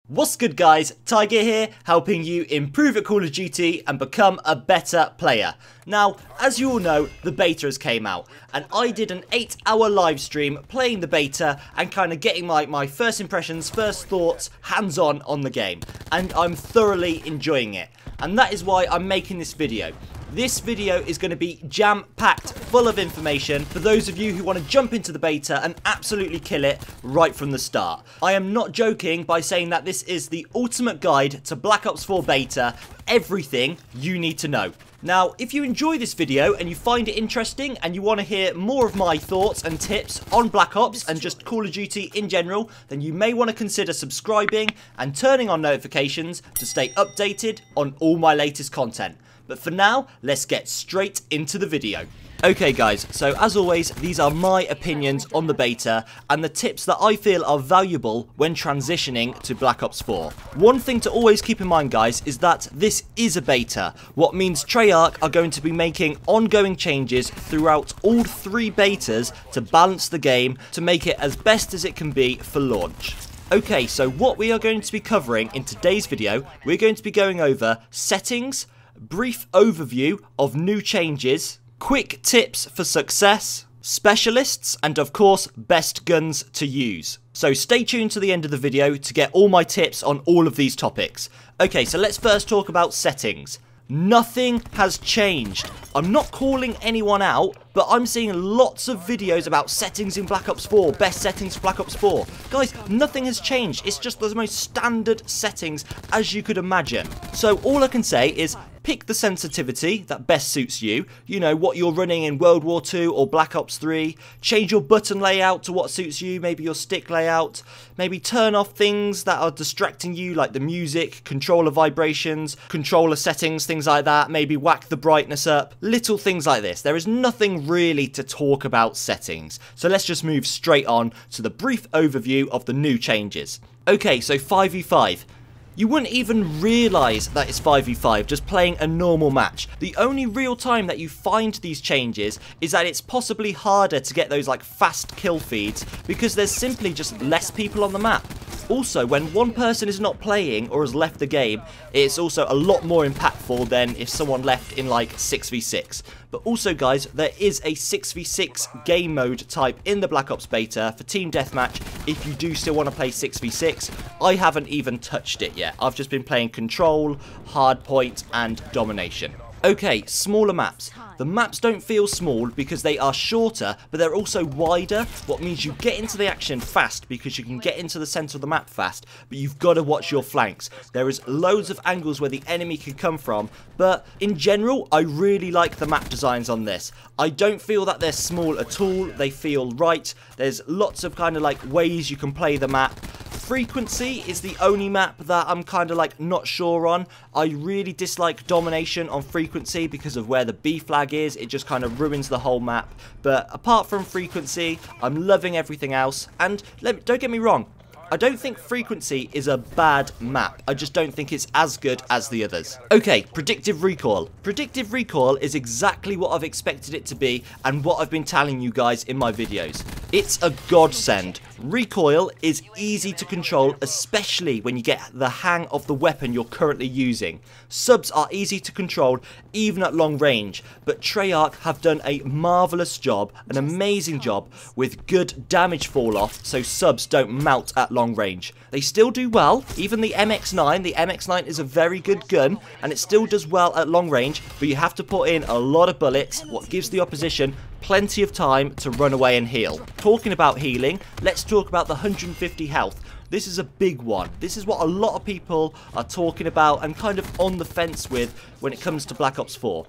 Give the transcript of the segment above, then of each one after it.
What's good guys, Tiger here, helping you improve at Call of Duty and become a better player. Now, as you all know, the beta has came out, and I did an 8-hour live stream playing the beta and kind of getting my first impressions, first thoughts, hands-on on the game. And I'm thoroughly enjoying it, and that is why I'm making this video. This video is going to be jam-packed full of information for those of you who want to jump into the beta and absolutely kill it right from the start. I am not joking by saying that this is the ultimate guide to Black Ops 4 beta, everything you need to know. Now, if you enjoy this video and you find it interesting and you want to hear more of my thoughts and tips on Black Ops and just Call of Duty in general, then you may want to consider subscribing and turning on notifications to stay updated on all my latest content. But for now, let's get straight into the video. Okay guys, so as always, these are my opinions on the beta and the tips that I feel are valuable when transitioning to Black Ops 4. One thing to always keep in mind guys is that this is a beta, what means Treyarch are going to be making ongoing changes throughout all 3 betas to balance the game to make it as best as it can be for launch. Okay, so what we are going to be covering in today's video, we're going to be going over settings, brief overview of new changes, quick tips for success, specialists, and of course, best guns to use. So stay tuned to the end of the video to get all my tips on all of these topics. Okay, so let's first talk about settings. Nothing has changed. I'm not calling anyone out, but I'm seeing lots of videos about settings in Black Ops 4, best settings for Black Ops 4. Guys, nothing has changed. It's just the most standard settings as you could imagine. So all I can say is pick the sensitivity that best suits you. You know, what you're running in World War II or Black Ops 3. Change your button layout to what suits you, maybe your stick layout. Maybe turn off things that are distracting you, like the music, controller vibrations, controller settings, things like that. Maybe whack the brightness up. Little things like this. There is nothing really to talk about settings. So let's just move straight on to the brief overview of the new changes. Okay, so 5v5. You wouldn't even realise that it's 5v5 just playing a normal match. The only real time that you find these changes is that it's possibly harder to get those like fast kill feeds because there's simply just less people on the map. Also, when one person is not playing or has left the game, it's also a lot more impactful than if someone left in like 6v6. But also guys, there is a 6v6 game mode type in the Black Ops beta for Team Deathmatch if you do still want to play 6v6. I haven't even touched it yet. I've just been playing Control, Hardpoint and Domination. Okay, smaller maps. The maps don't feel small because they are shorter, but they're also wider, what means you get into the action fast because you can get into the center of the map fast, but you've got to watch your flanks. There is loads of angles where the enemy can come from, but in general, I really like the map designs on this. I don't feel that they're small at all, they feel right. There's lots of kind of like ways you can play the map. Frequency is the only map that I'm kind of like not sure on. I really dislike Domination on Frequency because of where the B flag is. It just kind of ruins the whole map. But apart from Frequency, I'm loving everything else. And don't get me wrong, I don't think Frequency is a bad map. I just don't think it's as good as the others. Okay, Predictive Recoil. Predictive Recoil is exactly what I've expected it to be and what I've been telling you guys in my videos. It's a godsend. Recoil is easy to control, especially when you get the hang of the weapon you're currently using. Subs are easy to control, even at long range, but Treyarch have done a marvellous job, an amazing job, with good damage fall off so subs don't melt at long range. They still do well, even the MX9 is a very good gun, and it still does well at long range, but you have to put in a lot of bullets, what gives the opposition plenty of time to run away and heal. Talking about healing, let's talk about the 150 health. This is a big one. This is what a lot of people are talking about and kind of on the fence with when it comes to Black Ops 4.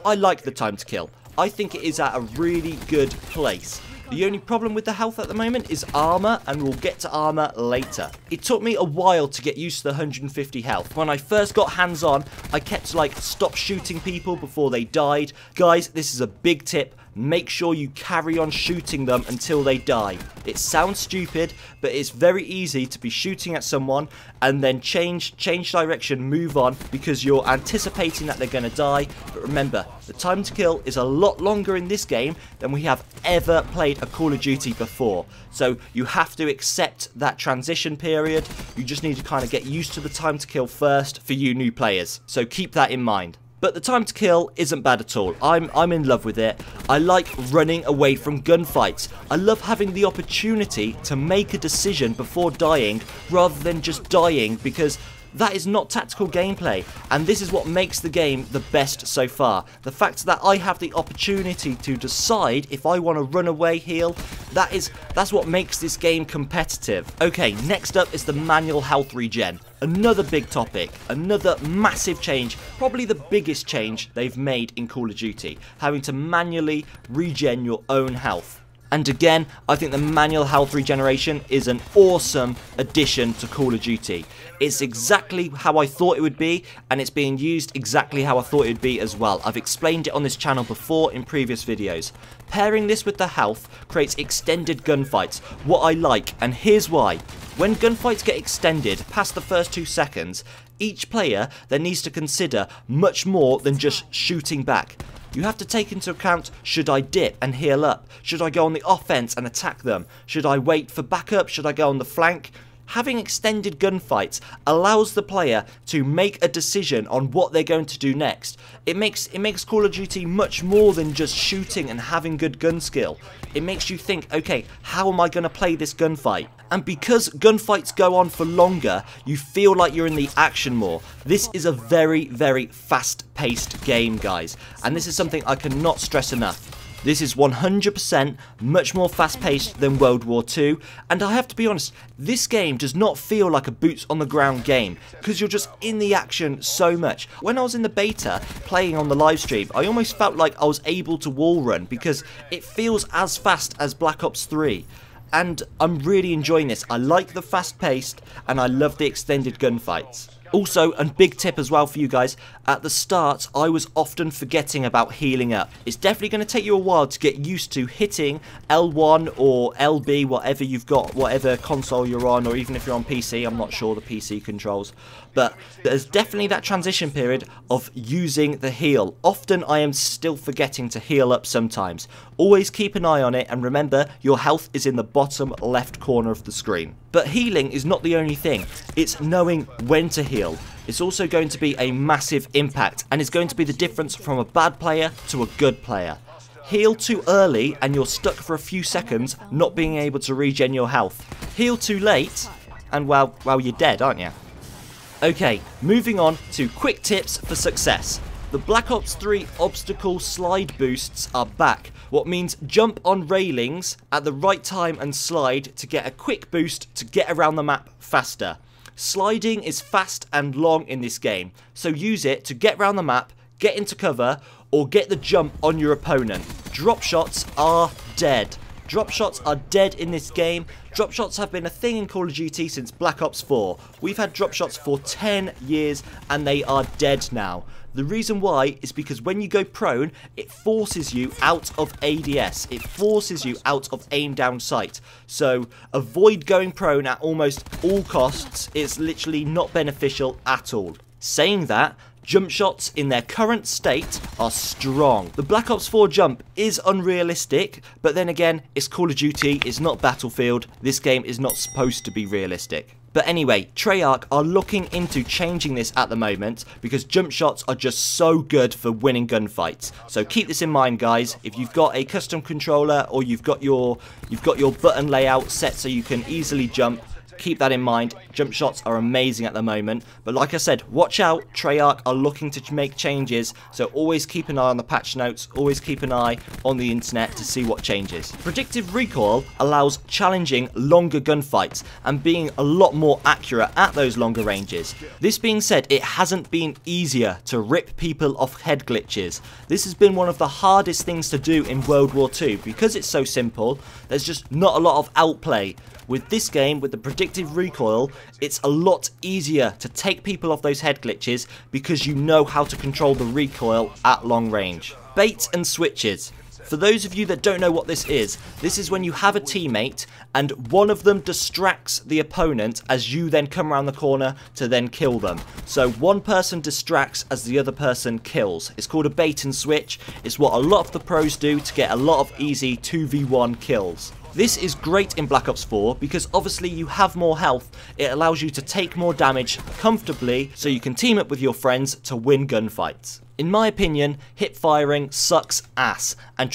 I like the time to kill. I think it is at a really good place. The only problem with the health at the moment is armor, and we'll get to armor later. It took me a while to get used to the 150 health. When I first got hands on, I kept like stop shooting people before they died. Guys, this is a big tip. make sure you carry on shooting them until they die. It sounds stupid, but it's very easy to be shooting at someone and then change direction, move on, because you're anticipating that they're going to die. But remember, the time to kill is a lot longer in this game than we have ever played a Call of Duty before. So you have to accept that transition period. You just need to kind of get used to the time to kill first for you new players. So keep that in mind. But the time to kill isn't bad at all. I'm in love with it. I like running away from gunfights. I love having the opportunity to make a decision before dying rather than just dying, because that is not tactical gameplay, and this is what makes the game the best so far. The fact that I have the opportunity to decide if I want to run away, heal, that's what makes this game competitive. Okay, next up is the manual health regen. Another big topic, another massive change, probably the biggest change they've made in Call of Duty, having to manually regen your own health. And again, I think the manual health regeneration is an awesome addition to Call of Duty. It's exactly how I thought it would be, and it's being used exactly how I thought it would be as well. I've explained it on this channel before in previous videos. Pairing this with the health creates extended gunfights, what I like, and here's why. When gunfights get extended past the first 2 seconds, each player then needs to consider much more than just shooting back. You have to take into account, should I dip and heal up? Should I go on the offense and attack them? Should I wait for backup? Should I go on the flank? Having extended gunfights allows the player to make a decision on what they're going to do next. It makes Call of Duty much more than just shooting and having good gun skill. It makes you think, okay, how am I going to play this gunfight? And because gunfights go on for longer, you feel like you're in the action more. This is a very, very fast-paced game, guys. And this is something I cannot stress enough. This is 100% much more fast-paced than World War II, and I have to be honest, this game does not feel like a boots-on-the-ground game, because you're just in the action so much. When I was in the beta, playing on the live stream, I almost felt like I was able to wall run, because it feels as fast as Black Ops 3. And I'm really enjoying this. I like the fast-paced, and I love the extended gunfights. Also, a big tip as well for you guys, at the start I was often forgetting about healing up. It's definitely going to take you a while to get used to hitting L1 or LB, whatever you've got, whatever console you're on, or even if you're on PC, I'm not sure the PC controls. But there's definitely that transition period of using the heal. Often I am still forgetting to heal up sometimes. Always keep an eye on it, and remember, your health is in the bottom left corner of the screen. But healing is not the only thing, it's knowing when to heal. It's also going to be a massive impact, and it's going to be the difference from a bad player to a good player. Heal too early and you're stuck for a few seconds not being able to regen your health. Heal too late and well, you're dead, aren't you? Okay, moving on to quick tips for success. The Black Ops 3 obstacle slide boosts are back, what means jump on railings at the right time and slide to get a quick boost to get around the map faster. Sliding is fast and long in this game, so use it to get around the map, get into cover, or get the jump on your opponent. Drop shots are dead. Drop shots are dead in this game. Drop shots have been a thing in Call of Duty since Black Ops 4. We've had drop shots for 10 years and they are dead now. The reason why is because when you go prone, it forces you out of ADS. It forces you out of aim down sight. So avoid going prone at almost all costs. It's literally not beneficial at all. Saying that, jump shots in their current state are strong. The Black Ops 4 jump is unrealistic, but then again, it's Call of Duty, it's not Battlefield. This game is not supposed to be realistic. But anyway, Treyarch are looking into changing this at the moment because jump shots are just so good for winning gunfights. So keep this in mind, guys. If you've got a custom controller or you've got your button layout set so you can easily jump, keep that in mind. Jump shots are amazing at the moment, but like I said, watch out. Treyarch are looking to make changes, so always keep an eye on the patch notes, always keep an eye on the internet to see what changes. Predictive recoil allows challenging longer gunfights and being a lot more accurate at those longer ranges. This being said, it hasn't been easier to rip people off head glitches. This has been one of the hardest things to do in World War II because it's so simple. There's just not a lot of outplay. With this game, with the predictive recoil, it's a lot easier to take people off those head glitches because you know how to control the recoil at long range. Bait and switches. For those of you that don't know what this is when you have a teammate and one of them distracts the opponent as you then come around the corner to then kill them. So one person distracts as the other person kills. It's called a bait and switch. It's what a lot of the pros do to get a lot of easy 2v1 kills. This is great in Black Ops 4 because obviously you have more health. It allows you to take more damage comfortably so you can team up with your friends to win gunfights. In my opinion, hip firing sucks ass, and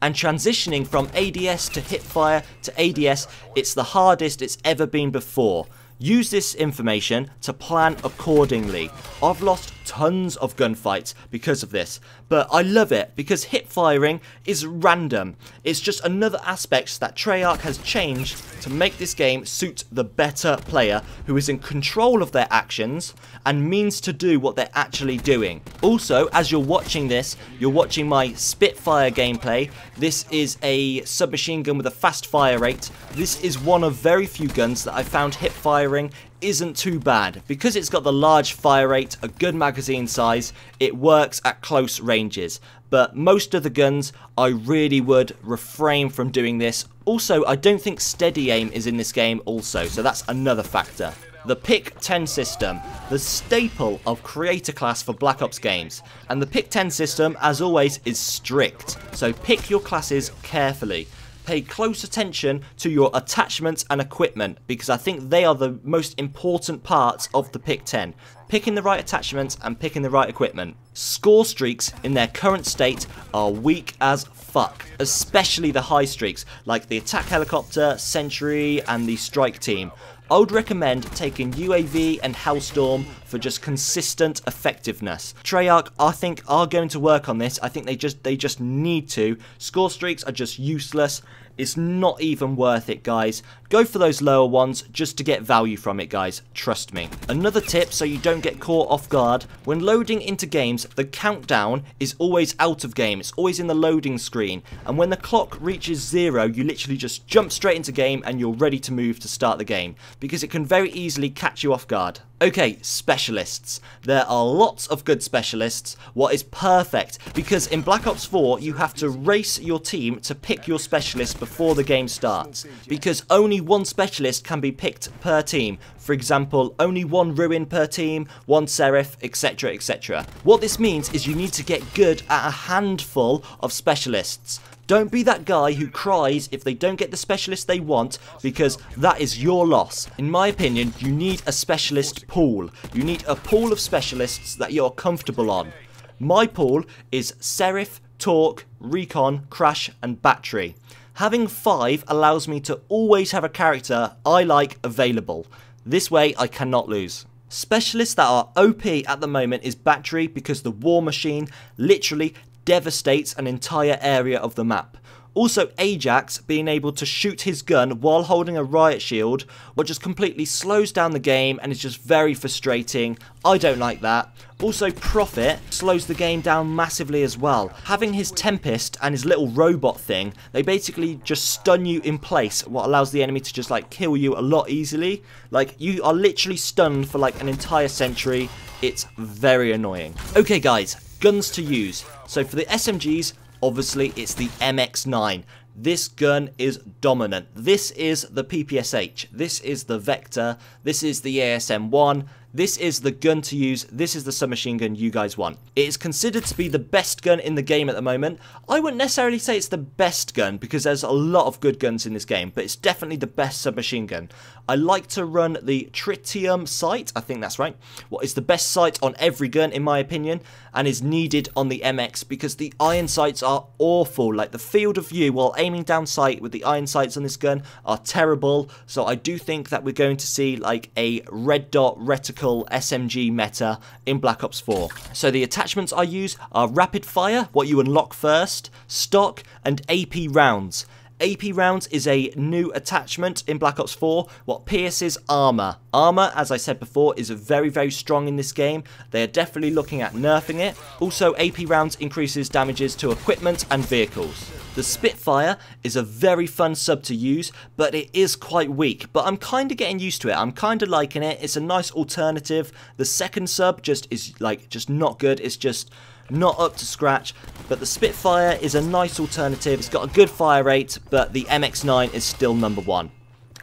transitioning from ADS to hip fire to ADS, it's the hardest it's ever been before. Use this information to plan accordingly. I've lost tons of gunfights because of this, but I love it because hip firing is random. It's just another aspect that Treyarch has changed to make this game suit the better player who is in control of their actions and means to do what they're actually doing. Also, as you're watching this, you're watching my Spitfire gameplay. This is a submachine gun with a fast fire rate. This is one of very few guns that I found hip firing isn't too bad. Because it's got the large fire rate, a good magazine size, it works at close ranges. But most of the guns, I really would refrain from doing this. Also, I don't think steady aim is in this game also, so that's another factor. The Pick 10 system, the staple of creator class for Black Ops games. And the Pick 10 system, as always, is strict. So pick your classes carefully. Pay close attention to your attachments and equipment because I think they are the most important parts of the Pick 10. Picking the right attachments and picking the right equipment. Score streaks in their current state are weak as fuck, especially the high streaks like the attack helicopter, sentry and the strike team. I would recommend taking UAV and Hellstorm for just consistent effectiveness. Treyarch, I think, are going to work on this. I think they just need to. Score streaks are just useless. It's not even worth it, guys. Go for those lower ones just to get value from it, guys. Trust me. Another tip so you don't get caught off guard. When loading into games, the countdown is always out of game. It's always in the loading screen. And when the clock reaches 0, you literally just jump straight into game and you're ready to move to start the game. Because it can very easily catch you off guard. Okay, specialists. There are lots of good specialists. What is perfect? Because in Black Ops 4, you have to race your team to pick your specialist before the game starts. Because only one specialist can be picked per team. For example, only one Ruin per team, one Seraph, etc, etc. What this means is you need to get good at a handful of specialists. Don't be that guy who cries if they don't get the specialist they want, because that is your loss. In my opinion, you need a specialist pool. You need a pool of specialists that you're comfortable on. My pool is Seraph, Torque, Recon, Crash and Battery. Having 5 allows me to always have a character I like available. This way I cannot lose. Specialists that are OP at the moment is Battery because the War Machine literally devastates an entire area of the map. Also Ajax being able to shoot his gun while holding a riot shield, which just completely slows down the game and is just very frustrating. I don't like that. Also Prophet slows the game down massively as well. Having his Tempest and his little robot thing, they basically just stun you in place, what allows the enemy to just like kill you a lot easily. Like you are literally stunned for like an entire century. It's very annoying. Okay guys, guns to use. So for the SMGs, obviously it's the MX9. This gun is dominant. This is the PPSH. This is the Vector. This is the ASM-1. This is the gun to use. This is the submachine gun you guys want. It is considered to be the best gun in the game at the moment. I wouldn't necessarily say it's the best gun because there's a lot of good guns in this game, but it's definitely the best submachine gun. I like to run the tritium sight, I think that's right. What is the best sight on every gun in my opinion, and is needed on the MX because the iron sights are awful. Like the field of view while aiming down sight with the iron sights on this gun are terrible. So I do think that we're going to see like a red dot reticle SMG meta in Black Ops 4. So the attachments I use are rapid fire, what you unlock first, stock and AP rounds. AP rounds is a new attachment in Black Ops 4, what pierces armor. Armor, as I said before, is very, very strong in this game. They are definitely looking at nerfing it. Also, AP rounds increases damages to equipment and vehicles. The Spitfire is a very fun sub to use, but it is quite weak. But I'm kind of getting used to it. I'm kind of liking it. It's a nice alternative. The second sub just is like just not good. It's just not up to scratch, but the Spitfire is a nice alternative. It's got a good fire rate, but the MX-9 is still number one.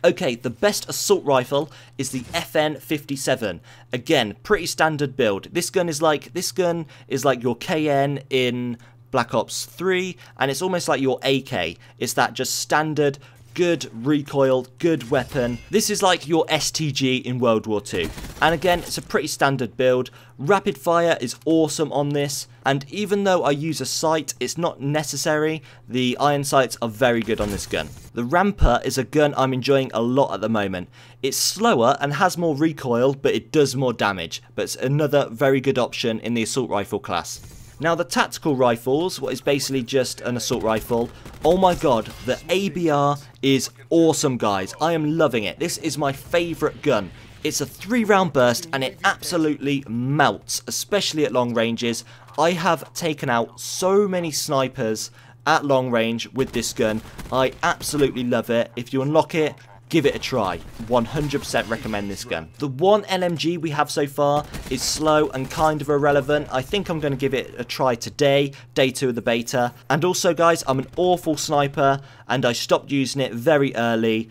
Okay, the best assault rifle is the FN57. Again, pretty standard build. This gun is like your KN in Black Ops 3, and it's almost like your AK. It's that just standard, good recoil, good weapon. This is like your STG in World War II. And again, it's a pretty standard build. Rapid fire is awesome on this, and even though I use a sight, it's not necessary. The iron sights are very good on this gun. The Ramper is a gun I'm enjoying a lot at the moment. It's slower and has more recoil, but it does more damage. But it's another very good option in the assault rifle class. Now the tactical rifles, what is basically just an assault rifle, oh my god, the ABR is awesome, guys. I am loving it. This is my favourite gun. It's a 3-round burst and it absolutely melts, especially at long ranges. I have taken out so many snipers at long range with this gun. I absolutely love it. If you unlock it, give it a try. 100% recommend this gun. The one LMG we have so far is slow and kind of irrelevant. I think I'm going to give it a try today, day 2 of the beta. And also, guys, I'm an awful sniper and I stopped using it very early.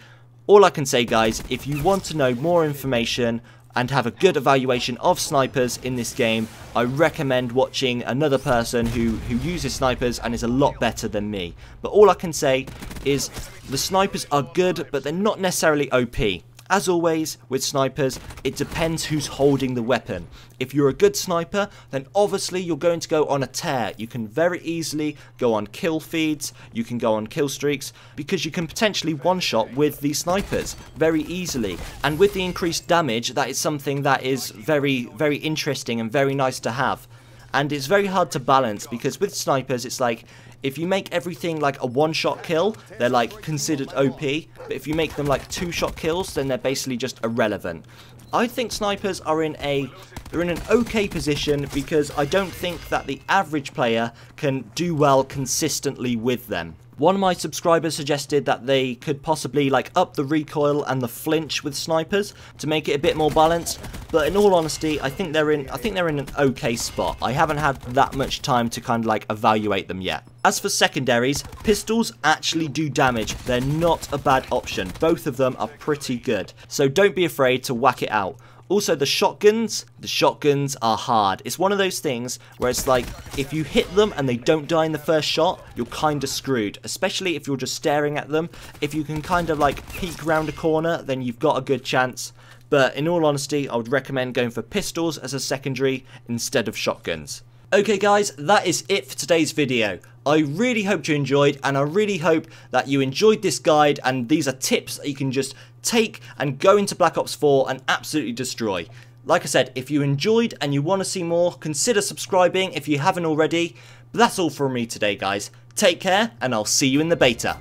All I can say, guys, if you want to know more information and have a good evaluation of snipers in this game, I recommend watching another person who uses snipers and is a lot better than me. But all I can say is the snipers are good, but they're not necessarily OP. As always, with snipers, it depends who's holding the weapon. If you're a good sniper, then obviously you're going to go on a tear. You can very easily go on kill feeds, you can go on kill streaks, because you can potentially one-shot with these snipers very easily. And with the increased damage, that is something that is very, very interesting and very nice to have. And it's very hard to balance, because with snipers, it's like, if you make everything like a one-shot kill, they're like considered OP, but if you make them like 2-shot kills, then they're basically just irrelevant. I think snipers are in an okay position, because I don't think that the average player can do well consistently with them. One of my subscribers suggested that they could possibly like up the recoil and the flinch with snipers to make it a bit more balanced, but in all honesty, I think they're in an okay spot. I haven't had that much time to kind of like evaluate them yet. As for secondaries, pistols actually do damage. They're not a bad option. Both of them are pretty good, so don't be afraid to whack it out. Also, the shotguns are hard. It's one of those things where it's like, if you hit them and they don't die in the first shot, you're kind of screwed, especially if you're just staring at them. If you can kind of like peek around a corner, then you've got a good chance. But in all honesty, I would recommend going for pistols as a secondary instead of shotguns. Okay guys, that is it for today's video. I really hope you enjoyed, and I really hope that you enjoyed this guide, and these are tips that you can just take and go into Black Ops 4 and absolutely destroy. Like I said, if you enjoyed and you want to see more, consider subscribing if you haven't already. But that's all from me today, guys. Take care, and I'll see you in the beta.